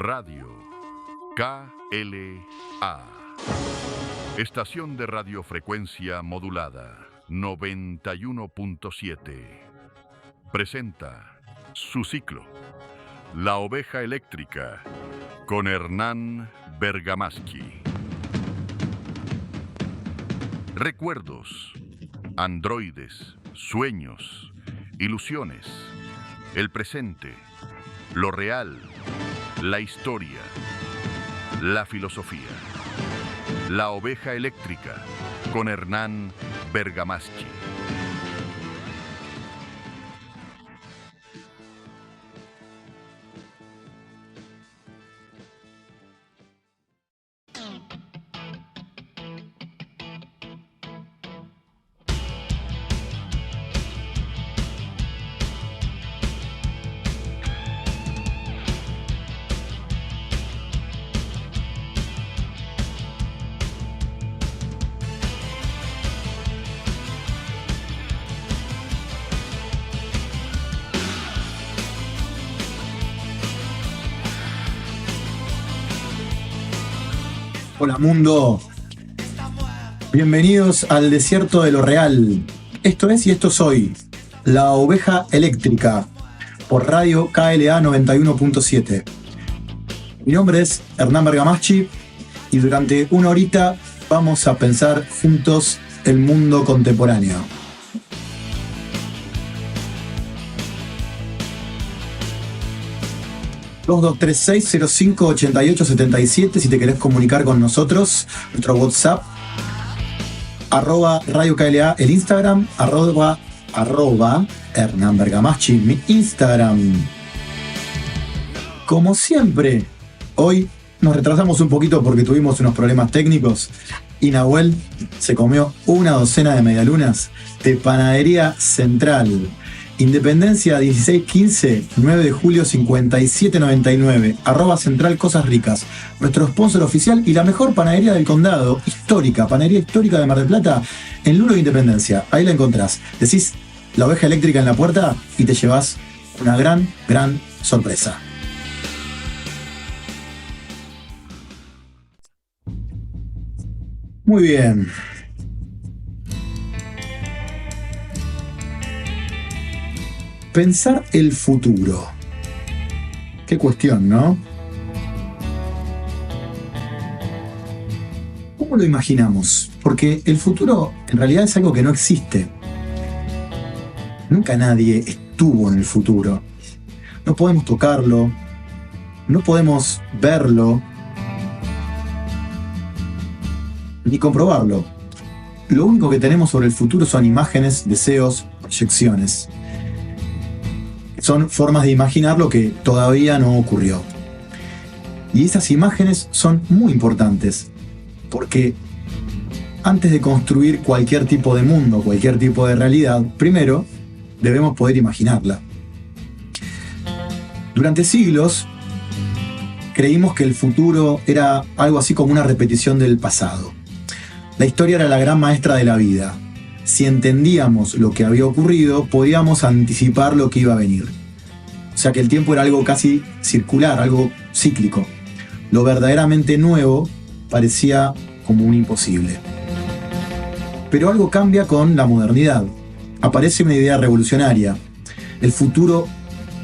Radio KLA. Estación de radiofrecuencia modulada 91.7. Presenta su ciclo La Oveja Eléctrica con Hernán Bergamaschi. Recuerdos, androides, sueños, ilusiones, el presente, lo real, la historia, la filosofía. La Oveja Eléctrica con Hernán Bergamaschi. Hola mundo, bienvenidos al desierto de lo real. Esto es y esto soy, La Oveja Eléctrica, por Radio KLA 91.7. Mi nombre es Hernán Bergamaschi y durante una horita vamos a pensar juntos el mundo contemporáneo. +2236058877 si te querés comunicar con nosotros, nuestro WhatsApp, @Radio KLA, el Instagram, arroba Hernán Bergamaschi, mi Instagram. Como siempre, hoy nos retrasamos un poquito porque tuvimos unos problemas técnicos y Nahuel se comió una docena de medialunas de Panadería Central. Independencia 1615, 9 de julio 5799, @Central Cosas Ricas, nuestro sponsor oficial y la mejor panadería del condado, histórica, panadería histórica de Mar del Plata, en Lulo de Independencia. Ahí la encontrás. Decís La Oveja Eléctrica en la puerta y te llevas una gran sorpresa. Muy bien. Pensar el futuro. Qué cuestión, ¿no? ¿Cómo lo imaginamos? Porque el futuro en realidad es algo que no existe. Nunca nadie estuvo en el futuro. No podemos tocarlo, no podemos verlo, ni comprobarlo. Lo único que tenemos sobre el futuro son imágenes, deseos, proyecciones. Son formas de imaginar lo que todavía no ocurrió. Y esas imágenes son muy importantes, porque antes de construir cualquier tipo de mundo, cualquier tipo de realidad, primero debemos poder imaginarla. Durante siglos creímos que el futuro era algo así como una repetición del pasado. La historia era la gran maestra de la vida. Si entendíamos lo que había ocurrido, podíamos anticipar lo que iba a venir. O sea que el tiempo era algo casi circular, algo cíclico. Lo verdaderamente nuevo parecía como un imposible. Pero algo cambia con la modernidad. Aparece una idea revolucionaria. El futuro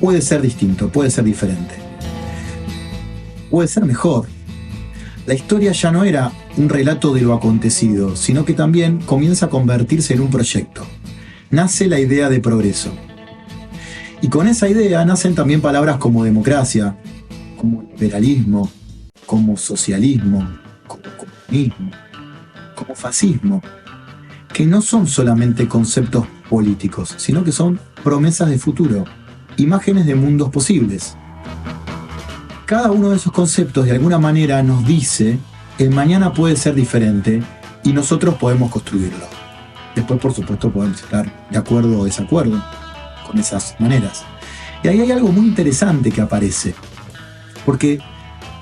puede ser distinto, puede ser diferente. Puede ser mejor. La historia ya no era un relato de lo acontecido, sino que también comienza a convertirse en un proyecto. Nace la idea de progreso. Y con esa idea nacen también palabras como democracia, como liberalismo, como socialismo, como comunismo, como fascismo, que no son solamente conceptos políticos, sino que son promesas de futuro, imágenes de mundos posibles. Cada uno de esos conceptos de alguna manera nos dice el mañana puede ser diferente y nosotros podemos construirlo. Después, por supuesto, podemos estar de acuerdo o desacuerdo con esas maneras. Y ahí hay algo muy interesante que aparece, porque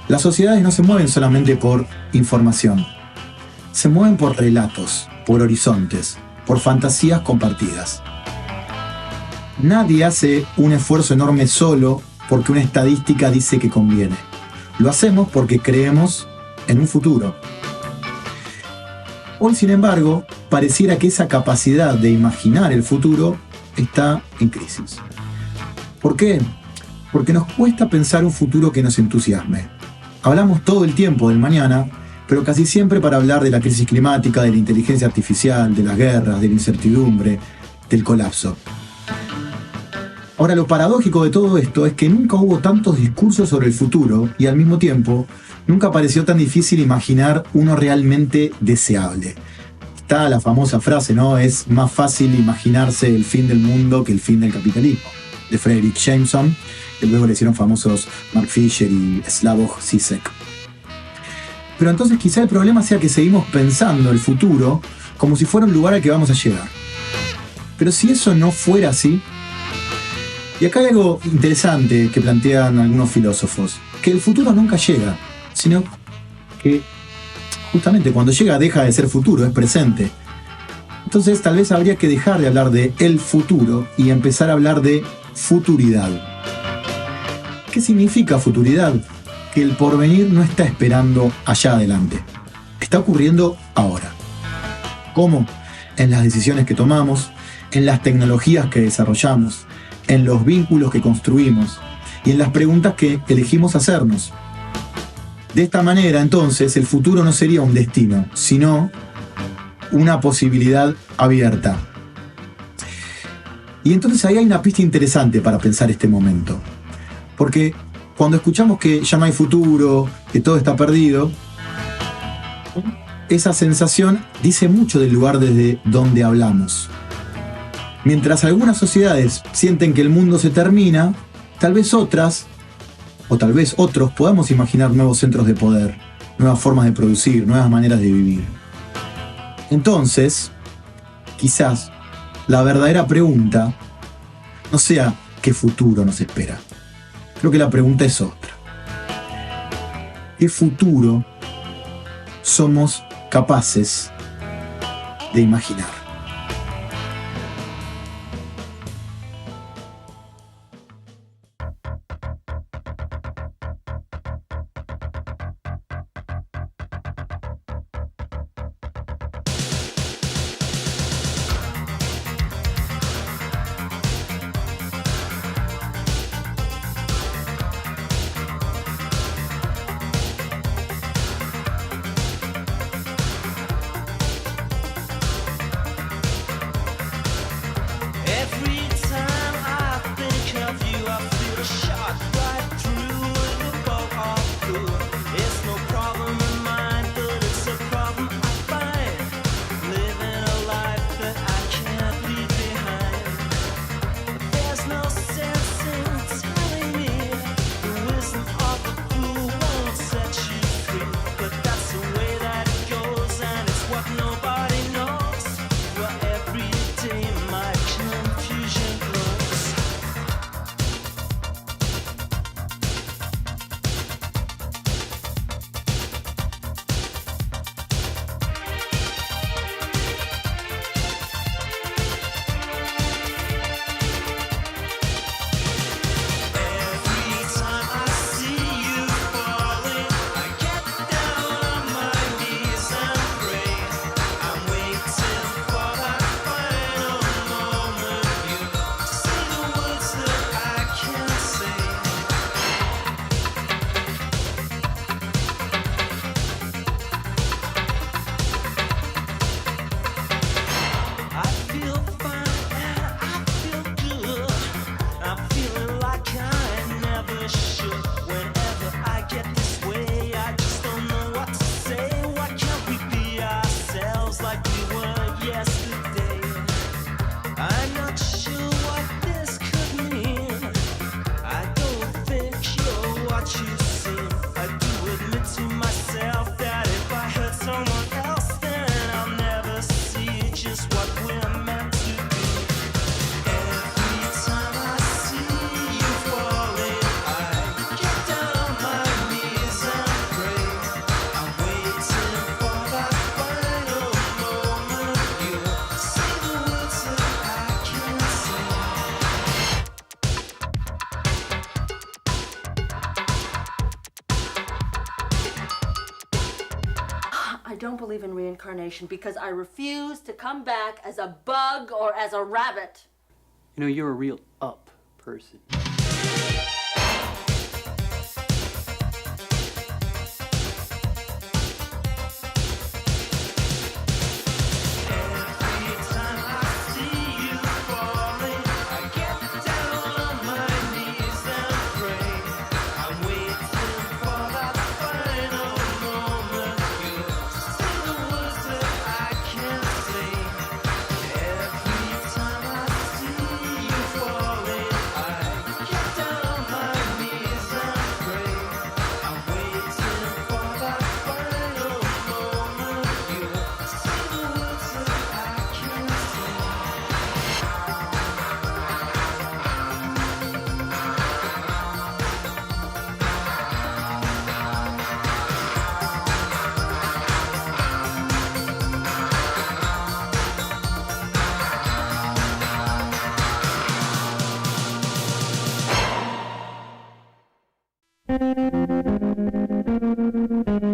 las sociedades no se mueven solamente por información, se mueven por relatos, por horizontes, por fantasías compartidas. Nadie hace un esfuerzo enorme solo porque una estadística dice que conviene, Lo hacemos porque creemos en un futuro. Hoy, sin embargo, pareciera que esa capacidad de imaginar el futuro está en crisis. ¿Por qué? Porque nos cuesta pensar un futuro que nos entusiasme. Hablamos todo el tiempo del mañana, pero casi siempre para hablar de la crisis climática, de la inteligencia artificial, de las guerras, de la incertidumbre, del colapso. Ahora, lo paradójico de todo esto es que nunca hubo tantos discursos sobre el futuro y al mismo tiempo nunca pareció tan difícil imaginar uno realmente deseable. Está la famosa frase, ¿no? Es más fácil imaginarse el fin del mundo que el fin del capitalismo, de Frederick Jameson, que luego le hicieron famosos Mark Fisher y Slavoj Žižek. Pero entonces quizá el problema sea que seguimos pensando el futuro como si fuera un lugar al que vamos a llegar. Pero si eso no fuera así, y acá hay algo interesante que plantean algunos filósofos, que el futuro nunca llega, sino que justamente cuando llega deja de ser futuro, es presente. Entonces tal vez habría que dejar de hablar de el futuro y empezar a hablar de futuridad. ¿Qué significa futuridad? Que el porvenir no está esperando allá adelante, está ocurriendo ahora. ¿Cómo? En las decisiones que tomamos, en las tecnologías que desarrollamos, en los vínculos que construimos y en las preguntas que elegimos hacernos. De esta manera, entonces, el futuro no sería un destino, sino una posibilidad abierta. Y entonces ahí hay una pista interesante para pensar este momento. Porque cuando escuchamos que ya no hay futuro, que todo está perdido, esa sensación dice mucho del lugar desde donde hablamos. Mientras algunas sociedades sienten que el mundo se termina, tal vez otras, o tal vez otros, podamos imaginar nuevos centros de poder, nuevas formas de producir, nuevas maneras de vivir. Entonces, quizás la verdadera pregunta no sea qué futuro nos espera. Creo que la pregunta es otra. ¿Qué futuro somos capaces de imaginar? I don't believe in reincarnation because I refuse to come back as a bug or as a rabbit. You know, you're a real up person.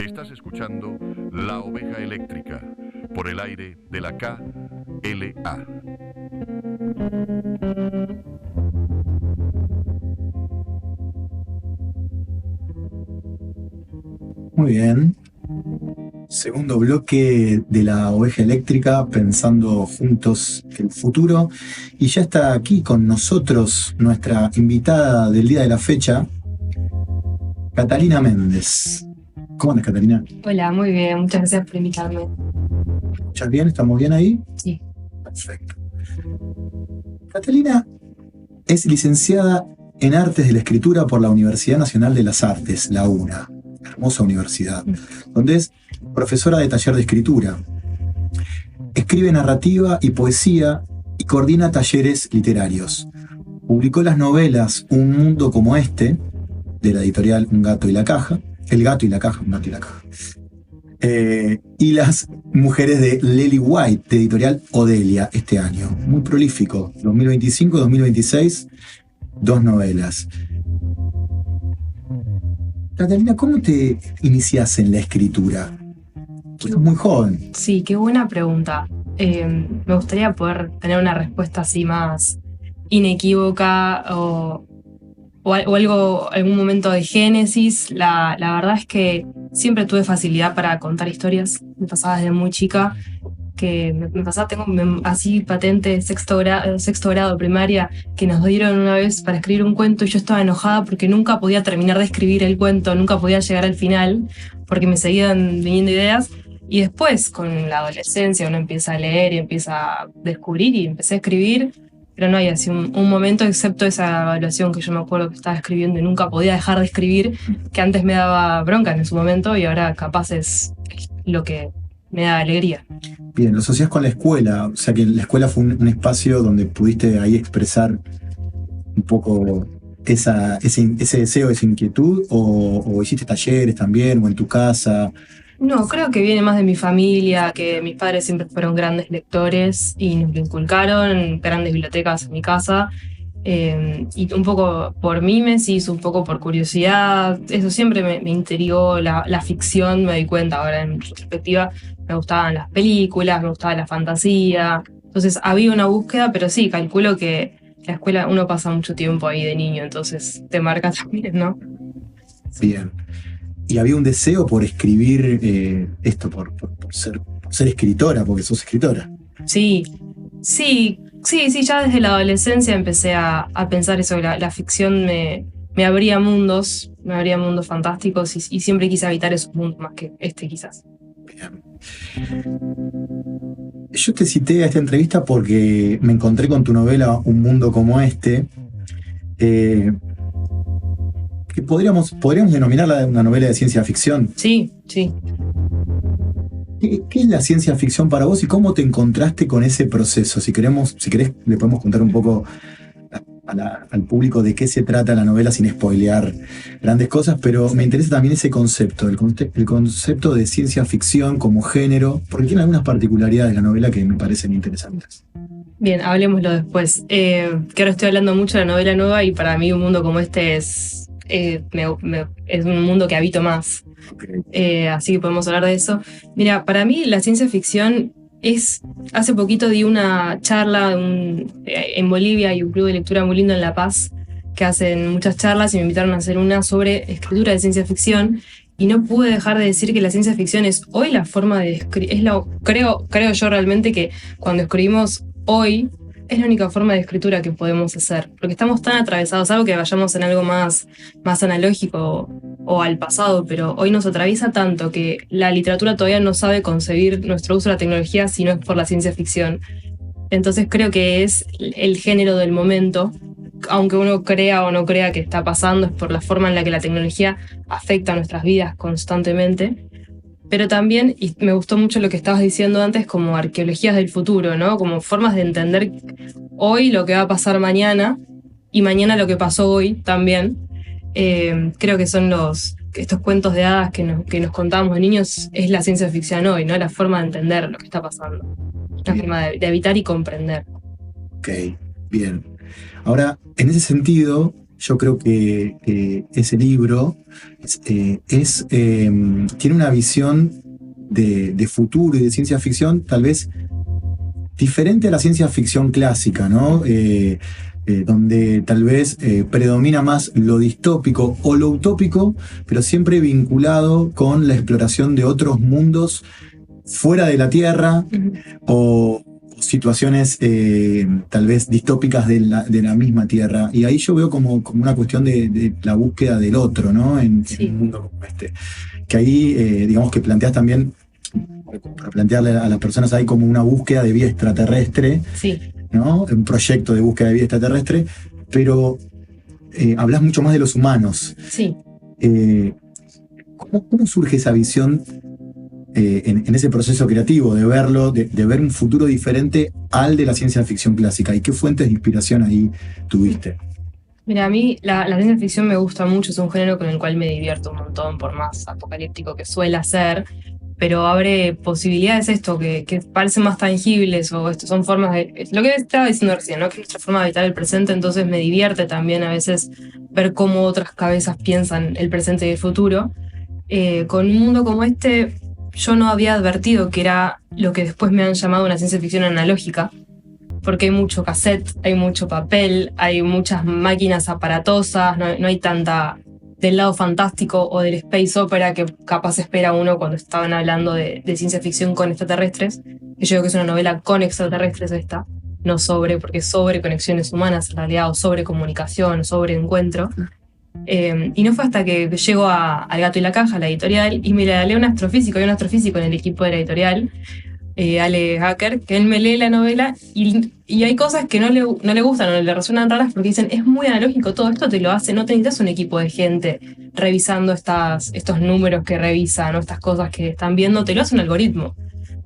Estás escuchando La Oveja Eléctrica por el aire de la KLA. Muy bien. Segundo bloque de La Oveja Eléctrica, pensando juntos el futuro. Y ya está aquí con nosotros nuestra invitada del día de la fecha, Catalina Méndez. ¿Cómo andas, Catalina? Hola, muy bien, muchas gracias por invitarme. ¿Me escuchas bien? ¿Estamos bien ahí? Sí. Perfecto. Catalina es licenciada en Artes de la Escritura por la Universidad Nacional de las Artes, la UNA, hermosa universidad, donde es profesora de taller de escritura. Escribe narrativa y poesía y coordina talleres literarios. Publicó las novelas Un Mundo Como Este, de la editorial Un Gato y la Caja, El Gato y la Caja, Un Gato y la Caja, y Las Mujeres de Lily White, de editorial Odelia, este año. Muy prolífico, 2025-2026, 2 novelas. Catalina, ¿cómo te iniciás en la escritura? Tú sos muy joven. Sí, qué buena pregunta. Me gustaría poder tener una respuesta así más inequívoca o algo, algún momento de génesis. La verdad es que siempre tuve facilidad para contar historias. Me pasaba desde muy chica que me pasaba, tengo así patente sexto grado primaria, que nos dieron una vez para escribir un cuento y yo estaba enojada porque nunca podía terminar de escribir el cuento, nunca podía llegar al final porque me seguían viniendo ideas. Y después, con la adolescencia, uno empieza a leer y empieza a descubrir y empecé a escribir, pero no hay así un momento, excepto esa evaluación que yo me acuerdo que estaba escribiendo y nunca podía dejar de escribir, que antes me daba bronca en su momento y ahora capaz es lo que me da alegría. Bien, lo asociás con la escuela, o sea que la escuela fue un espacio donde pudiste ahí expresar un poco ese deseo, esa inquietud, o hiciste talleres también, o en tu casa. No, creo que viene más de mi familia, que mis padres siempre fueron grandes lectores y nos lo inculcaron, grandes bibliotecas en mi casa, y un poco por mimesis, un poco por curiosidad. Eso siempre me intrigó, la ficción, me di cuenta ahora en retrospectiva, me gustaban las películas, me gustaba la fantasía, entonces había una búsqueda, pero sí, calculo que la escuela uno pasa mucho tiempo ahí de niño, entonces te marca también, ¿no? Bien. ¿Y había un deseo por escribir esto, por ser escritora, porque sos escritora? Sí, ya desde la adolescencia empecé a pensar eso, la ficción me abría mundos fantásticos y siempre quise habitar esos mundos más que este quizás. Bien. Yo te cité a esta entrevista porque me encontré con tu novela Un Mundo Como Este, que podríamos denominarla una novela de ciencia ficción. Sí. ¿Qué es la ciencia ficción para vos y cómo te encontraste con ese proceso? Si querés, le podemos contar un poco al público de qué se trata la novela sin spoilear grandes cosas, pero me interesa también ese concepto, el concepto de ciencia ficción como género, porque tiene algunas particularidades de la novela que me parecen interesantes. Bien, hablemoslo después. Que ahora estoy hablando mucho de la novela nueva y para mí Un Mundo Como Este es es un mundo que habito más. Así que podemos hablar de eso. Mira, para mí la ciencia ficción hace poquito di una charla en Bolivia, hay un club de lectura muy lindo en La Paz que hacen muchas charlas y me invitaron a hacer una sobre escritura de ciencia ficción y no pude dejar de decir que la ciencia ficción es hoy la forma de escribir, creo yo realmente que cuando escribimos hoy es la única forma de escritura que podemos hacer, porque estamos tan atravesados, algo que vayamos en algo más analógico o al pasado, pero hoy nos atraviesa tanto que la literatura todavía no sabe concebir nuestro uso de la tecnología si no es por la ciencia ficción. Entonces creo que es el género del momento, aunque uno crea o no crea que está pasando, es por la forma en la que la tecnología afecta a nuestras vidas constantemente. Pero también, y me gustó mucho lo que estabas diciendo antes, como arqueologías del futuro, ¿no? Como formas de entender hoy lo que va a pasar mañana y mañana lo que pasó hoy también. Creo que son estos cuentos de hadas que nos contábamos de niños, es la ciencia ficción hoy, ¿no? La forma de entender lo que está pasando. La forma de evitar y comprender. Ok, bien. Ahora, en ese sentido, yo creo que ese libro tiene una visión de futuro y de ciencia ficción tal vez diferente a la ciencia ficción clásica, ¿no? Donde tal vez predomina más lo distópico o lo utópico, pero siempre vinculado con la exploración de otros mundos fuera de la Tierra o situaciones tal vez distópicas de la misma Tierra. Y ahí yo veo como una cuestión de la búsqueda del otro, ¿no? En un mundo como este. Que ahí, digamos que planteas también, para plantearle a las personas, hay como una búsqueda de vida extraterrestre, ¿no? Un proyecto de búsqueda de vida extraterrestre, pero hablas mucho más de los humanos. Sí. ¿Cómo surge esa visión en ese proceso creativo de verlo, de ver un futuro diferente al de la ciencia ficción clásica? ¿Y qué fuentes de inspiración ahí tuviste? Mira, a mí la ciencia ficción me gusta mucho, es un género con el cual me divierto un montón, por más apocalíptico que suele ser, pero abre posibilidades esto que parecen más tangibles, o esto son formas de... Lo que estaba diciendo recién, ¿no? Que es nuestra forma de habitar el presente, entonces me divierte también a veces ver cómo otras cabezas piensan el presente y el futuro. Con un mundo como este, yo no había advertido que era lo que después me han llamado una ciencia ficción analógica, porque hay mucho cassette, hay mucho papel, hay muchas máquinas aparatosas, no hay tanta del lado fantástico o del space opera que capaz espera uno cuando estaban hablando de ciencia ficción con extraterrestres, que yo creo que es una novela con extraterrestres esta, no sobre, porque es sobre conexiones humanas en realidad, o sobre comunicación, sobre encuentro. Y no fue hasta que llego al Gato y la Caja, la editorial, y me la lee un astrofísico, hay un astrofísico en el equipo de la editorial, Ale Hacker, que él me lee la novela y hay cosas que no le gustan o no le resuenan raras porque dicen, es muy analógico, todo esto te lo hace, no necesitas un equipo de gente revisando estos números que revisan o estas cosas que están viendo, te lo hace un algoritmo.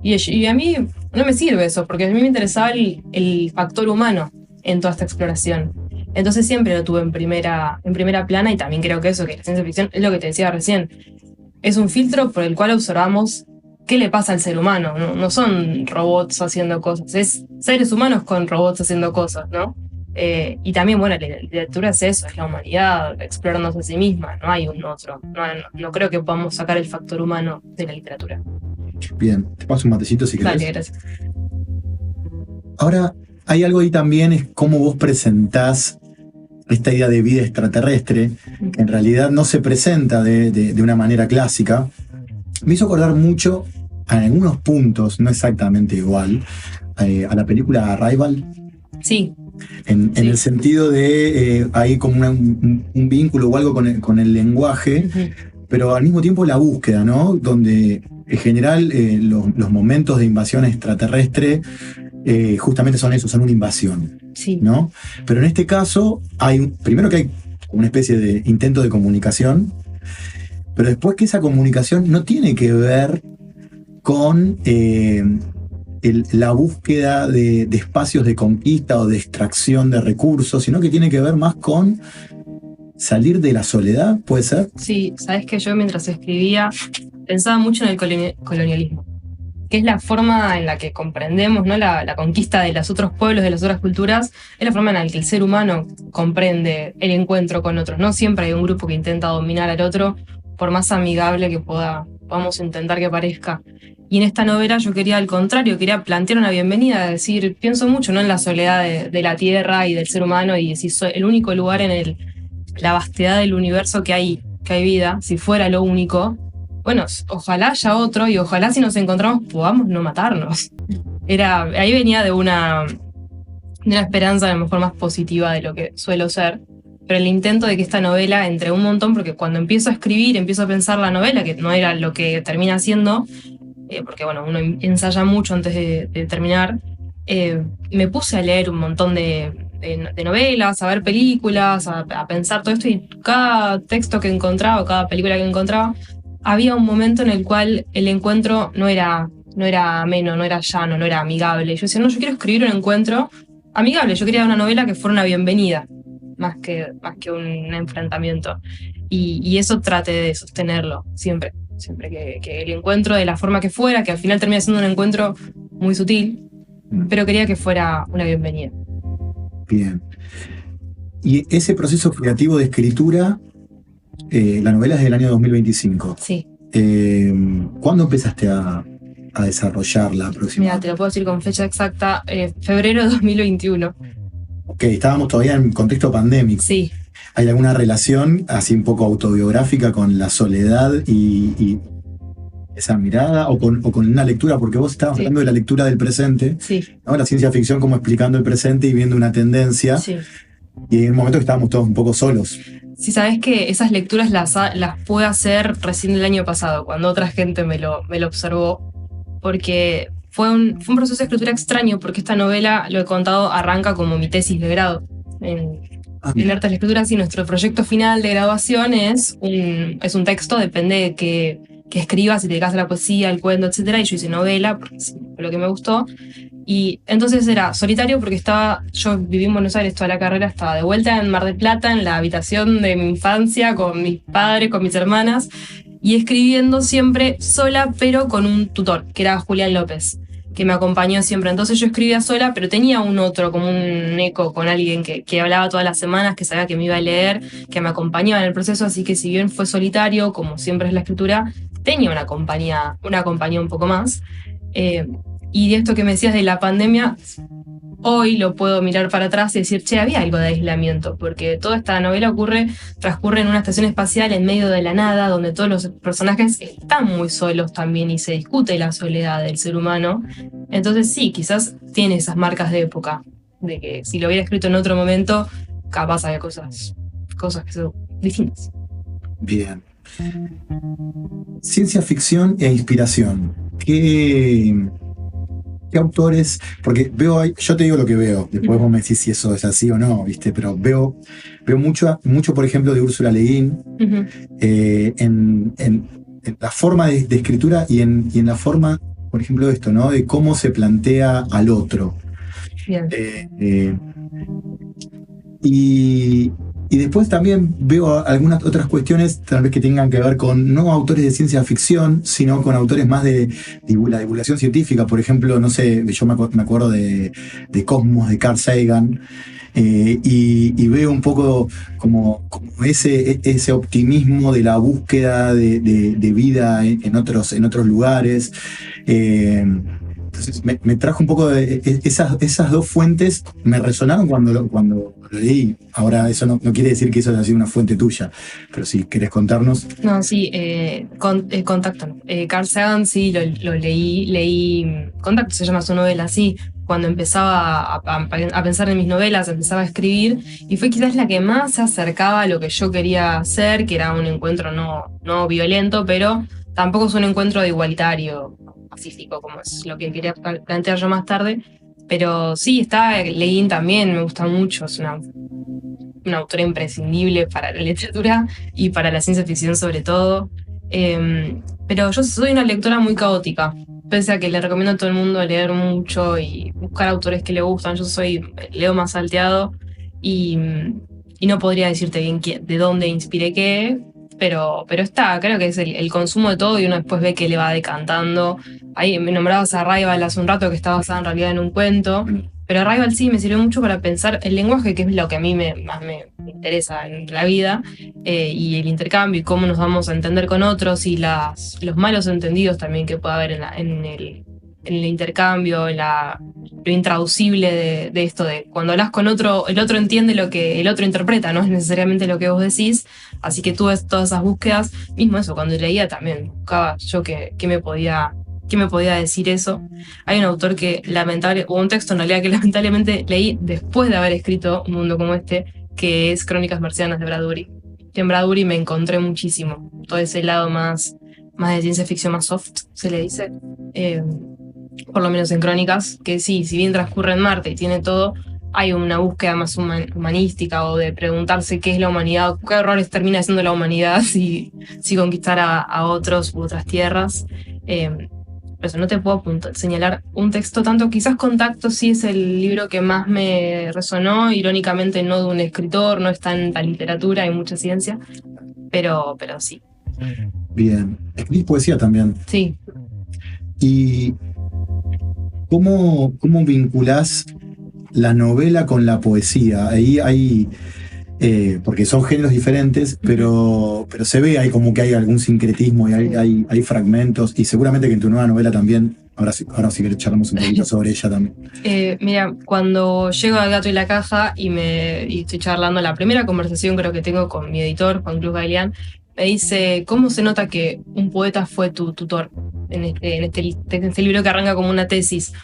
Y a mí no me sirve eso, porque a mí me interesaba el factor humano en toda esta exploración. Entonces siempre lo tuve en primera plana, y también creo que eso, que la ciencia ficción, es lo que te decía recién, es un filtro por el cual observamos qué le pasa al ser humano. No son robots haciendo cosas, es seres humanos con robots haciendo cosas, ¿no? Y también, bueno, la literatura es eso, es la humanidad explorándose a sí misma, no hay un otro. No creo que podamos sacar el factor humano de la literatura. Bien, te paso un matecito si querés. Dale, gracias. Ahora, hay algo ahí también, es cómo vos presentás esta idea de vida extraterrestre, que en realidad no se presenta de una manera clásica. Me hizo acordar mucho, en algunos puntos, no exactamente igual, a la película Arrival. Sí. En el sentido de hay como un vínculo o algo con el lenguaje, pero al mismo tiempo la búsqueda, ¿no? Donde en general los momentos de invasión extraterrestre justamente son eso, son una invasión, ¿no? Pero en este caso primero que hay una especie de intento de comunicación, pero después que esa comunicación no tiene que ver con la búsqueda de espacios de conquista o de extracción de recursos, sino que tiene que ver más con salir de la soledad, ¿puede ser? Sí, sabes que yo mientras escribía pensaba mucho en el colonialismo. que es la forma en la que comprendemos, ¿no? La conquista de los otros pueblos, de las otras culturas, es la forma en la que el ser humano comprende el encuentro con otros. No siempre hay un grupo que intenta dominar al otro, por más amigable que podamos intentar que parezca. Y en esta novela yo quería, al contrario, quería plantear una bienvenida, decir, pienso mucho, ¿no?, en la soledad de la tierra y del ser humano, y decir, soy el único lugar en la vastedad del universo que hay vida. Si fuera lo único, bueno, ojalá haya otro, y ojalá si nos encontramos podamos no matarnos. Ahí venía de una esperanza a lo mejor más positiva de lo que suelo ser, pero el intento de que esta novela, entre un montón, porque cuando empiezo a escribir, empiezo a pensar la novela, que no era lo que termina siendo, porque bueno, uno ensaya mucho antes de terminar, me puse a leer un montón de novelas, a ver películas, a pensar todo esto, y cada texto que encontraba, cada película que encontraba, había un momento en el cual el encuentro no era ameno, no era llano, no era amigable. Yo decía, no, yo quiero escribir un encuentro amigable, yo quería una novela que fuera una bienvenida, más que un enfrentamiento. Y eso traté de sostenerlo siempre que el encuentro, de la forma que fuera, que al final termina siendo un encuentro muy sutil, pero quería que fuera una bienvenida. Bien. Y ese proceso creativo de escritura, la novela es del año 2025. Sí. ¿Cuándo empezaste a desarrollarla aproximadamente? Mira, te lo puedo decir con fecha exacta, febrero de 2021. Ok, estábamos todavía en contexto pandémico. Sí. ¿Hay alguna relación así un poco autobiográfica con la soledad y esa mirada, o con una lectura? Porque vos estabas hablando de la lectura del presente, sí, ¿no? La ciencia ficción como explicando el presente y viendo una tendencia, sí. Y en un momento que estábamos todos un poco solos. Sí, sabés que esas lecturas las pude hacer recién el año pasado, cuando otra gente me lo observó, porque fue un proceso de escritura extraño, porque esta novela, lo he contado, arranca como mi tesis de grado en Artes de la Escritura. Sí, nuestro proyecto final de graduación es un texto, depende de que escribas, si te dedicas a la poesía, al cuento, etc. Y yo hice novela, porque fue lo que me gustó. Y entonces era solitario, porque yo viví en Buenos Aires toda la carrera, estaba de vuelta en Mar del Plata, en la habitación de mi infancia, con mis padres, con mis hermanas, y escribiendo siempre sola, pero con un tutor, que era Julián López, que me acompañó siempre. Entonces yo escribía sola, pero tenía un otro, como un eco con alguien que hablaba todas las semanas, que sabía que me iba a leer, que me acompañaba en el proceso. Así que si bien fue solitario, como siempre es la escritura, tenía una compañía un poco más. Y de esto que me decías de la pandemia, hoy lo puedo mirar para atrás y decir, che, había algo de aislamiento, porque toda esta novela transcurre en una estación espacial en medio de la nada, donde todos los personajes están muy solos también, y se discute la soledad del ser humano. Entonces sí, quizás tiene esas marcas de época, de que si lo hubiera escrito en otro momento, capaz había cosas que son distintas. Bien. Ciencia ficción e inspiración. ¿Qué autores? Porque yo te digo lo que veo, después vos me decís si eso es así o no, ¿viste? Pero veo mucho, por ejemplo, de Úrsula Le Guin, en la forma de escritura y en la forma, por ejemplo, de esto, ¿no? De cómo se plantea al otro. Bien. Y después también veo algunas otras cuestiones, tal vez que tengan que ver con no autores de ciencia ficción, sino con autores más de la divulgación científica. Por ejemplo, no sé, yo me acuerdo de Cosmos, de Carl Sagan, y veo un poco como ese optimismo de la búsqueda de vida en otros lugares. Entonces me trajo un poco de esas dos fuentes, me resonaron cuando lo leí. Ahora eso no quiere decir que eso haya sido una fuente tuya, pero si querés contarnos. No, sí, Contacto. Carl Sagan sí, lo leí. Contacto se llama su novela, sí. Cuando empezaba a pensar en mis novelas, empezaba a escribir, y fue quizás la que más se acercaba a lo que yo quería hacer, que era un encuentro no violento, pero tampoco es un encuentro de igualitario, pacífico, como es lo que quería plantear yo más tarde. Pero sí, está Le Guin también, me gusta mucho, es una autora imprescindible para la literatura y para la ciencia ficción sobre todo. Pero yo soy una lectora muy caótica, pese a que le recomiendo a todo el mundo leer mucho y buscar autores que le gustan. Yo leo más salteado, y no podría decirte bien de dónde inspiré qué, pero está, creo que es el consumo de todo y uno después ve que le va decantando. Ahí me nombrabas a Arrival hace un rato, que está basada en realidad en un cuento, pero Arrival sí me sirvió mucho para pensar el lenguaje, que es lo que a mí más me interesa en la vida, y el intercambio y cómo nos vamos a entender con otros y los malos entendidos también que puede haber en el intercambio, lo intraducible de esto de cuando hablas con otro, el otro entiende lo que el otro interpreta, no es necesariamente lo que vos decís, así que tuve todas esas búsquedas, mismo eso, cuando leía también buscaba yo qué me podía decir eso. Hay un autor o un texto en realidad que lamentablemente leí después de haber escrito Un mundo como este, que es Crónicas marcianas de Bradbury. Que en Bradbury me encontré muchísimo, todo ese lado más de ciencia ficción, más soft, se le dice. Por lo menos en Crónicas, que sí, si bien transcurre en Marte y tiene todo, hay una búsqueda más humanística o de preguntarse qué es la humanidad, qué errores termina haciendo la humanidad si conquistar a otros u otras tierras. Por eso no te puedo señalar un texto tanto, quizás Contacto sí es el libro que más me resonó, irónicamente no de un escritor, no es tanta literatura, hay mucha ciencia, pero sí. Bien. Escribís poesía también. Sí. ¿Y cómo vinculás la novela con la poesía? Ahí hay, porque son géneros diferentes, pero se ve ahí como que hay algún sincretismo y hay fragmentos, y seguramente que en tu nueva novela también, ahora sí que charlamos un poquito sobre ella también. Mira, cuando llego al Gato y la Caja y estoy charlando, la primera conversación creo que tengo con mi editor, Juan Cruz Gailián, me dice, ¿cómo se nota que un poeta fue tu tutor en este libro que arranca como una tesis?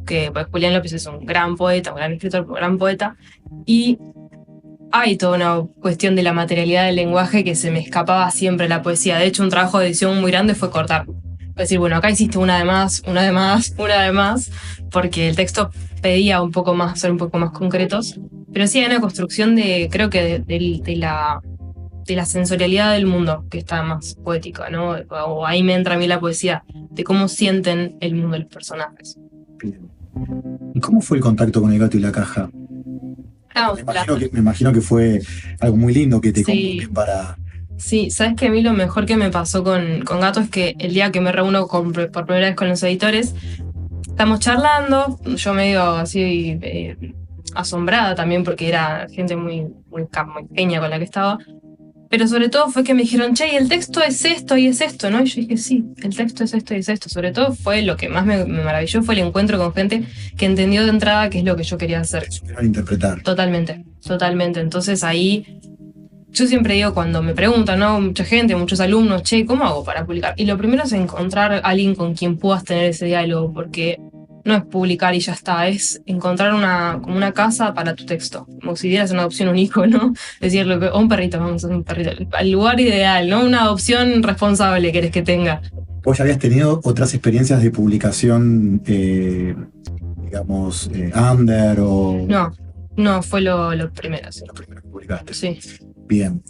Que pues, Julián López es un gran poeta, un gran escritor, un gran poeta, y hay toda una cuestión de la materialidad del lenguaje que se me escapaba siempre la poesía. De hecho, un trabajo de edición muy grande fue cortar. Es decir, bueno, acá hiciste una de más, porque el texto pedía un poco más, ser un poco más concretos, pero sí hay una construcción creo que de la sensorialidad del mundo, que está más poética, ¿no? O ahí me entra a mí la poesía, de cómo sienten el mundo de los personajes. Bien. ¿Y cómo fue el contacto con El Gato y la Caja? Me imagino que fue algo muy lindo que te convoquen para... Sí, sabes que a mí lo mejor que me pasó con Gato es que el día que me reúno por primera vez con los editores, estamos charlando, yo medio así asombrada también porque era gente muy pequeña con la que estaba, pero sobre todo fue que me dijeron, che, el texto es esto y es esto, ¿no? Y yo dije, sí, el texto es esto y es esto. Sobre todo fue lo que más me maravilló, fue el encuentro con gente que entendió de entrada qué es lo que yo quería hacer. Supieron interpretar. Totalmente. Entonces ahí, yo siempre digo cuando me preguntan, ¿no? Mucha gente, muchos alumnos, che, ¿cómo hago para publicar? Y lo primero es encontrar a alguien con quien puedas tener ese diálogo, porque no es publicar y ya está, es encontrar como una casa para tu texto, como si dieras una adopción a un hijo, ¿no? Decirle, o un perrito, vamos a hacer un perrito, al lugar ideal, ¿no? Una adopción responsable querés que tenga. ¿Vos ya habías tenido otras experiencias de publicación, digamos, under o...? No, fue lo primero, sí. Lo primero que publicaste. Sí. Bien.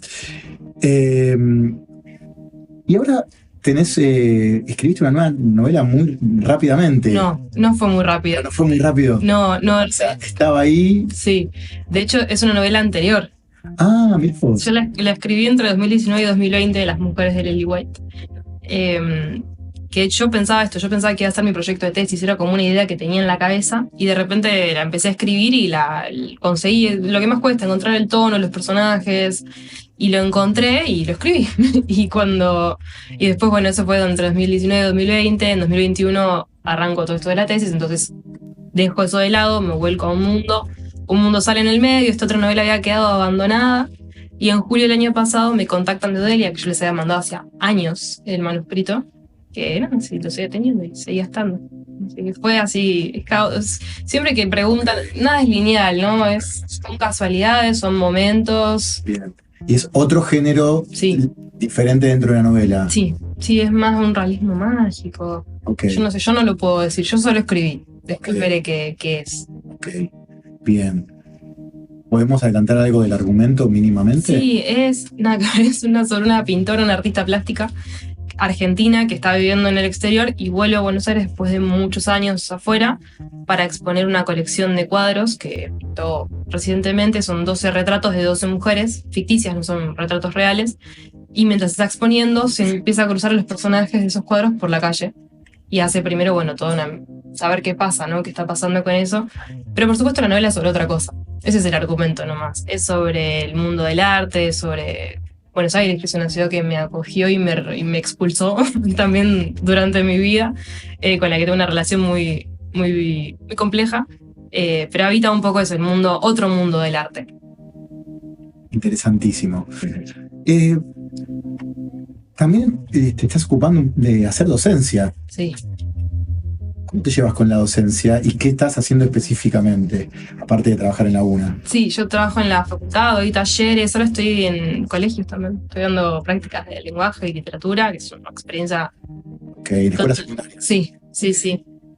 Y ahora escribiste una nueva novela muy rápidamente. No fue muy rápido. ¿No fue muy rápido? No. O sea, estaba ahí. Sí. De hecho, es una novela anterior. Ah, mira vos. Yo la escribí entre 2019 y 2020 de Las mujeres de Lily White. Que yo pensaba que iba a ser mi proyecto de tesis, era como una idea que tenía en la cabeza y de repente la empecé a escribir y conseguí, lo que más cuesta, encontrar el tono, los personajes, y lo encontré y lo escribí. y después, bueno, eso fue entre 2019 y 2020, en 2021 arranco todo esto de la tesis, entonces dejo eso de lado, me vuelco a un mundo sale en el medio, esta otra novela había quedado abandonada, y en julio del año pasado me contactan de Delia, que yo les había mandado hace años el manuscrito, que no, sí, lo seguía teniendo y seguía estando. Así que fue así, siempre que preguntan, nada es lineal, ¿no? Son casualidades, son momentos. Bien. Y es otro género diferente dentro de la novela. Sí, es más un realismo mágico. Okay. Yo no sé, yo no lo puedo decir, yo solo escribí. Después veré qué es. Ok, bien. ¿Podemos adelantar algo del argumento mínimamente? Sí, es sobre una pintora, una artista plástica argentina que está viviendo en el exterior y vuelve a Buenos Aires después de muchos años afuera para exponer una colección de cuadros que pintó recientemente. Son 12 retratos de 12 mujeres ficticias, no son retratos reales, y mientras está exponiendo se empieza a cruzar a los personajes de esos cuadros por la calle y hace primero, bueno, saber qué pasa, ¿no? Qué está pasando con eso, pero por supuesto la novela es sobre otra cosa. Ese es el argumento nomás, es sobre el mundo del arte, sobre Buenos Aires, que es una ciudad que me acogió y me expulsó también durante mi vida, con la que tengo una relación muy, muy, muy compleja, pero habita un poco eso, otro mundo del arte. Interesantísimo. También te estás ocupando de hacer docencia. Sí. ¿Cómo te llevas con la docencia y qué estás haciendo específicamente, aparte de trabajar en la UNA? Sí, yo trabajo en la facultad, doy talleres, ahora estoy en colegios también. Estoy dando prácticas de lenguaje y literatura, que es una experiencia... Ok, en escuela secundaria. Sí.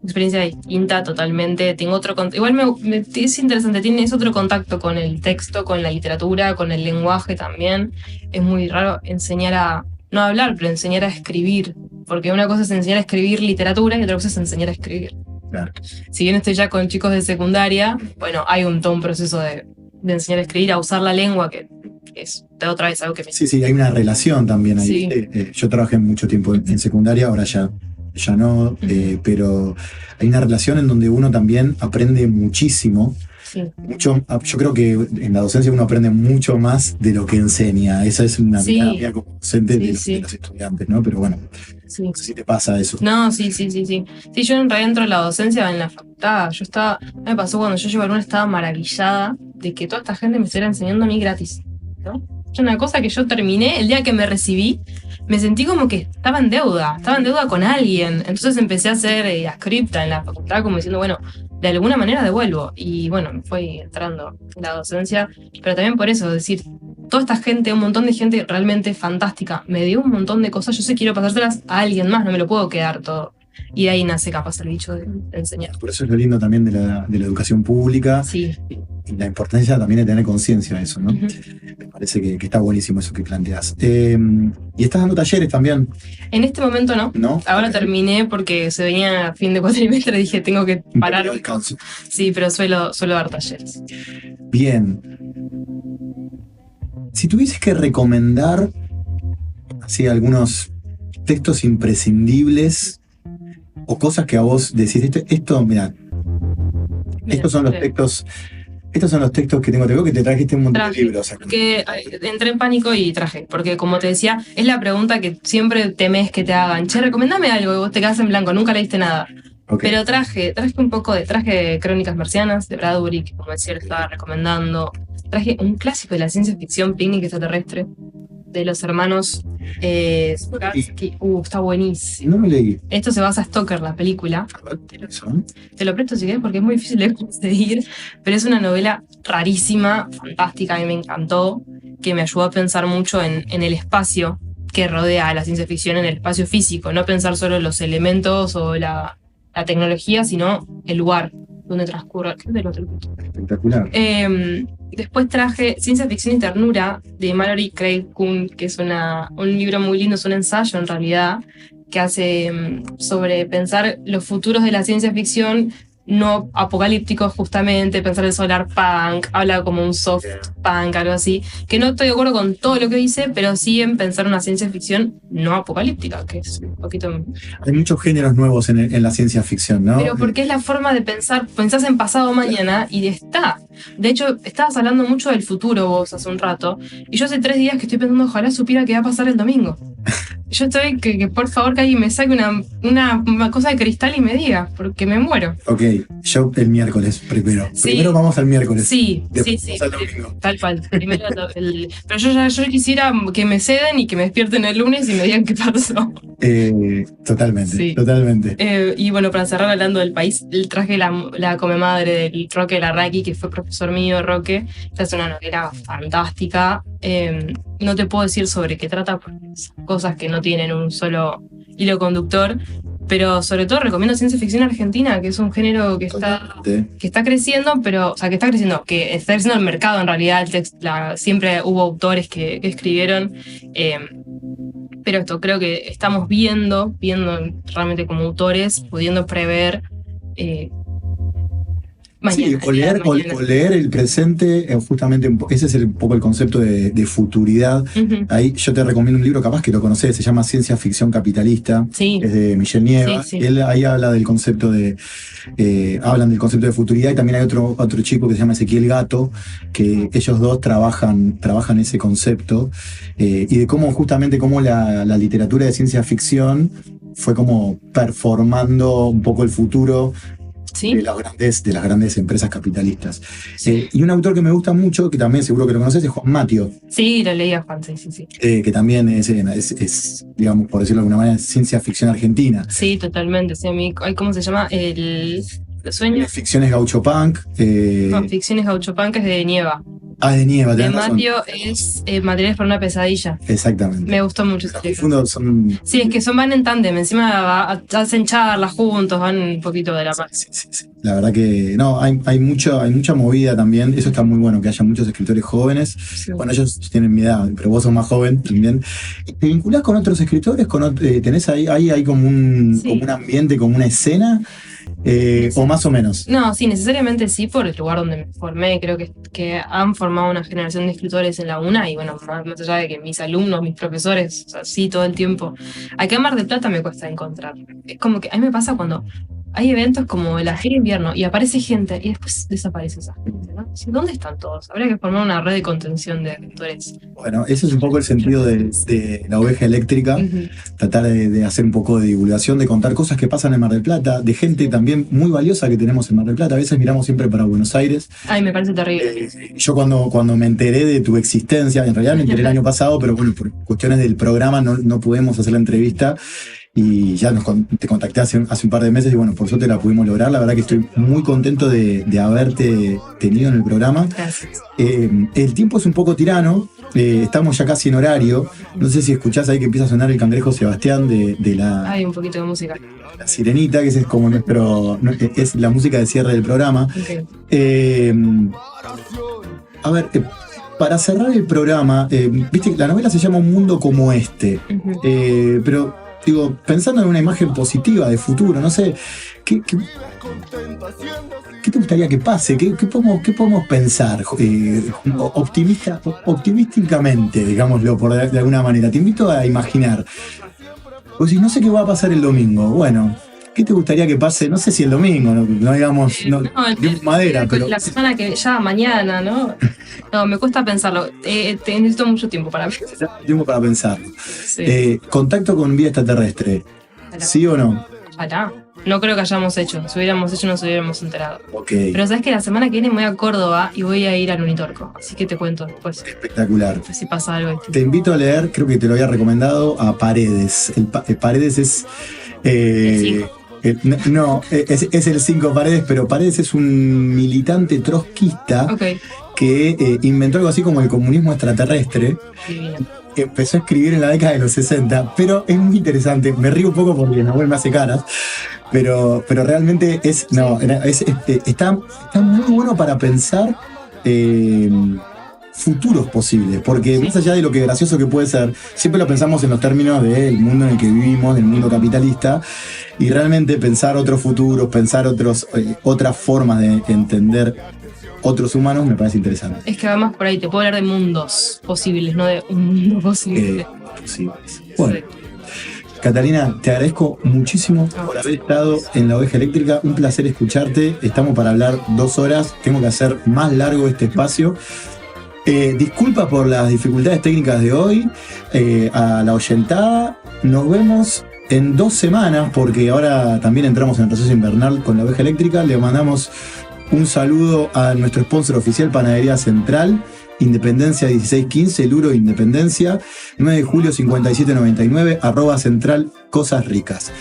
Experiencia distinta totalmente. Tengo otro igual es interesante, tienes otro contacto con el texto, con la literatura, con el lenguaje también. Es muy raro enseñar a... no hablar, pero enseñar a escribir. Porque una cosa es enseñar a escribir literatura y otra cosa es enseñar a escribir. Claro. Si bien estoy ya con chicos de secundaria, bueno, hay todo un proceso de enseñar a escribir, a usar la lengua, que es de otra vez algo que me... Sí, hay una relación también ahí. Sí. Yo trabajé mucho tiempo en secundaria, ahora ya no, pero hay una relación en donde uno también aprende muchísimo. Sí. Yo creo que en la docencia uno aprende mucho más de lo que enseña. Esa es una mirada mía como docente de los estudiantes, ¿no? Pero bueno, no sé si te pasa eso. No, sí. Sí, yo en realidad dentro de la docencia en la facultad, me pasó cuando yo llegué a Luna, estaba maravillada de que toda esta gente me estuviera enseñando a mí gratis, ¿no? Es una cosa que yo terminé, el día que me recibí, me sentí como que estaba en deuda con alguien. Entonces empecé a hacer ascripta en la facultad, como diciendo, bueno, de alguna manera devuelvo. Y bueno, me fui entrando en la docencia, pero también por eso, decir, toda esta gente, un montón de gente realmente fantástica, me dio un montón de cosas, yo sé, quiero pasárselas a alguien más, no me lo puedo quedar todo. Y de ahí nace capaz el bicho de enseñar. Por eso es lo lindo también de la educación pública. Sí. Y la importancia también de tener conciencia de eso, ¿no? Uh-huh. Me parece que está buenísimo eso que planteas. Y estás dando talleres también. En este momento no. ¿No? Ahora terminé porque se venía a fin de cuatrimestre y dije, tengo que parar. Sí, pero suelo dar talleres. Bien. Si tuvieses que recomendar así algunos textos imprescindibles o cosas que a vos decís, esto, mira, estos son los textos. Estos son los textos que tengo. Te veo que te trajiste un montón de libros. Porque entré en pánico y traje. Porque, como te decía, es la pregunta que siempre temes que te hagan. Che, recomendame algo y vos te quedás en blanco, nunca leíste nada. Okay. Pero traje un poco traje Crónicas Marcianas de Bradbury, que como decía, lo estaba recomendando. Traje un clásico de la ciencia ficción, Picnic Extraterrestre, de los hermanos Starsky. Está buenísimo. No me leí. Esto se basa en Stoker, la película. Te lo presto si querés porque es muy difícil de conseguir, pero es una novela rarísima, fantástica, a mí me encantó, que me ayudó a pensar mucho en el espacio que rodea a la ciencia ficción, en el espacio físico, no pensar solo en los elementos o la tecnología, sino el lugar donde transcurre. Espectacular. Después traje Ciencia Ficción y Ternura de Mallory Craig Kuhn, que es un libro muy lindo, es un ensayo en realidad, que hace sobre pensar los futuros de la ciencia ficción no apocalípticos, justamente, pensar el solar punk, habla como un soft punk, algo así, que no estoy de acuerdo con todo lo que dice, pero sí en pensar una ciencia ficción no apocalíptica, que es un poquito... Hay muchos géneros nuevos en la ciencia ficción, ¿no? Pero porque es la forma de pensar, pensás en pasado mañana y está. De hecho, estabas hablando mucho del futuro vos hace un rato, y yo hace 3 días que estoy pensando, ojalá supiera qué va a pasar el domingo. Yo estoy que por favor que alguien me saque una cosa de cristal y me diga, porque me muero. Ok, yo el miércoles primero. Sí. Primero vamos al miércoles. Sí. Tal cual. Primero pero yo quisiera que me ceden y que me despierten el lunes y me digan qué pasó. Totalmente. Y bueno, para cerrar hablando del país, traje la come madre del Roque Larraqui, que fue profesor mío, Roque. Esta es una novela fantástica. No te puedo decir sobre qué trata, porque son cosas que no tienen un solo hilo conductor, pero sobre todo recomiendo ciencia ficción argentina, que es un género que está creciendo, pero, o sea, que está creciendo el mercado en realidad. Siempre hubo autores que escribieron, pero esto creo que estamos viendo realmente como autores, pudiendo prever mañana. Sí, o leer el presente, justamente ese es un poco el concepto de futuridad. Ujú. Ahí yo te recomiendo un libro, capaz que lo conocés, se llama Ciencia Ficción Capitalista, Sí. es de Michel Nieva. Sí, sí. Él ahí habla del concepto hablan del concepto de futuridad, y también hay otro chico que se llama Ezequiel Gato, que ellos dos trabajan ese concepto, y de cómo la literatura de ciencia ficción fue como performando un poco el futuro Sí. de las grandes empresas capitalistas. Y un autor que me gusta mucho, que también seguro que lo conoces, es Juan Matio, Sí, lo leía Juan, sí. que también es, digamos, por decirlo de alguna manera, ciencia ficción argentina. Sí, totalmente. Sí, a mí, ¿cómo se llama? Los sueños. Ficciones gaucho punk. No, Ficciones Gauchopán, que es de Nieva. De Nieva, De tenés razón. Matio es Materiales para una pesadilla. Exactamente. Me gustó mucho ese Los libro. profundos son. Sí, es que van en tándem, encima hacen charlas juntos, van un poquito de la mano. Sí. La verdad que no, hay mucha movida también. Eso está muy bueno, que haya muchos escritores jóvenes. Sí. Bueno, ellos tienen mi edad, pero vos sos más joven también. ¿Te vinculás con otros escritores? ¿Tenés ahí como Sí. como un ambiente, como una escena? ¿O más o menos? No, sí, necesariamente sí, por el lugar donde me formé. Creo que han formado una generación de escritores en la UNA, y bueno, más allá de que mis alumnos, mis profesores, o sea, sí, todo el tiempo. Acá en Mar del Plata me cuesta encontrar. Es como que a mí me pasa cuando hay eventos como la Feria de Invierno y aparece gente y después desaparece esa gente, ¿no? Sí, ¿dónde están todos? Habría que formar una red de contención de escritores. Bueno, ese es un poco el sentido de La Oveja Eléctrica. Ujú. Tratar de hacer un poco de divulgación, de contar cosas que pasan en Mar del Plata, de gente también muy valiosa que tenemos en Mar del Plata. A veces miramos siempre para Buenos Aires. Ay, me parece terrible. Yo cuando me enteré de tu existencia, en realidad me enteré el año pasado, pero bueno, por cuestiones del programa no pudimos hacer la entrevista, y ya te contacté hace un par de meses, y bueno, por suerte la pudimos lograr. La verdad que estoy muy contento de haberte tenido en el programa. Gracias. El tiempo es un poco tirano, estamos ya casi en horario. No sé si escuchás ahí que empieza a sonar el Cangrejo Sebastián de la Hay un poquito de música. Sirenita, que ese es como es la música de cierre del programa. Ok. A ver, para cerrar el programa, viste, la novela se llama Un mundo como este, Ujú. pero digo, pensando en una imagen positiva de futuro, no sé, ¿qué te gustaría que pase? ¿Qué podemos pensar optimísticamente, digámoslo de alguna manera? Te invito a imaginar. Pues si no sé qué va a pasar el domingo, bueno, ¿qué te gustaría que pase? No sé si el domingo, no digamos, Dios madera, pero La persona que ya mañana, ¿no? No, me cuesta pensarlo. Necesito mucho tiempo para pensar. tiempo para pensarlo. Sí. Contacto con vida extraterrestre, ¿sí o no? Ojalá. No creo que hayamos hecho. Si hubiéramos hecho, nos hubiéramos enterado. Ok, Pero sabes que la semana que viene me voy a Córdoba y voy a ir al Unitorco. Así que te cuento después. espectacular. Si pasa algo distinto. Te invito a leer, creo que te lo había recomendado, a Paredes. Paredes es... El 5. No, es el 5 Paredes, pero Paredes es un militante trotskista Ok. que inventó algo así como el comunismo extraterrestre. Divino. Empezó a escribir en la década de los 60, pero es muy interesante. Me río un poco porque Nahuel me hace caras, pero realmente está muy bueno para pensar futuros posibles, porque más allá de lo que gracioso que puede ser, siempre lo pensamos en los términos del mundo en el que vivimos, del mundo capitalista, y realmente pensar otros futuros, pensar otras formas de entender otros humanos me parece interesante. Es que va más por ahí. Te puedo hablar de mundos posibles, no de un mundo posible. Posibles. Bueno, Sí. Catalina, te agradezco muchísimo por haber estado en La Oveja Eléctrica. Un placer escucharte. Estamos para hablar 2 horas. Tengo que hacer más largo este espacio. Disculpa por las dificultades técnicas de hoy. A la oyentada, nos vemos en 2 semanas, porque ahora también entramos en el receso invernal con La Oveja Eléctrica. Le mandamos un saludo a nuestro sponsor oficial, Panadería Central, Independencia 1615, Luro Independencia, 9 de julio 5799, @central Cosas Ricas.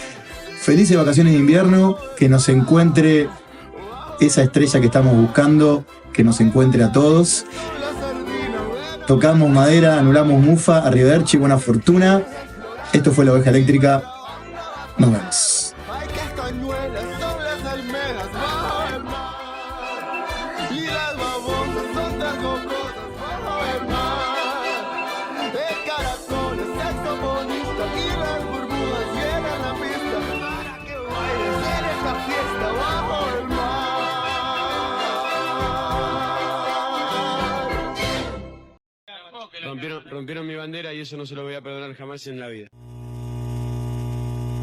Felices vacaciones de invierno, que nos encuentre esa estrella que estamos buscando, que nos encuentre a todos. Tocamos madera, anulamos mufa, arrivederci, buena fortuna. Esto fue La Oveja Eléctrica. Nos vemos. Hay castañuelas son las almejas bajo el mar. Y las babosas son las gogosas bajo el mar. El caracol es saxofonista y las burbujas llenan la pista para que bailes en esta fiesta bajo el mar. bandera y eso no se lo voy a perdonar jamás en la vida.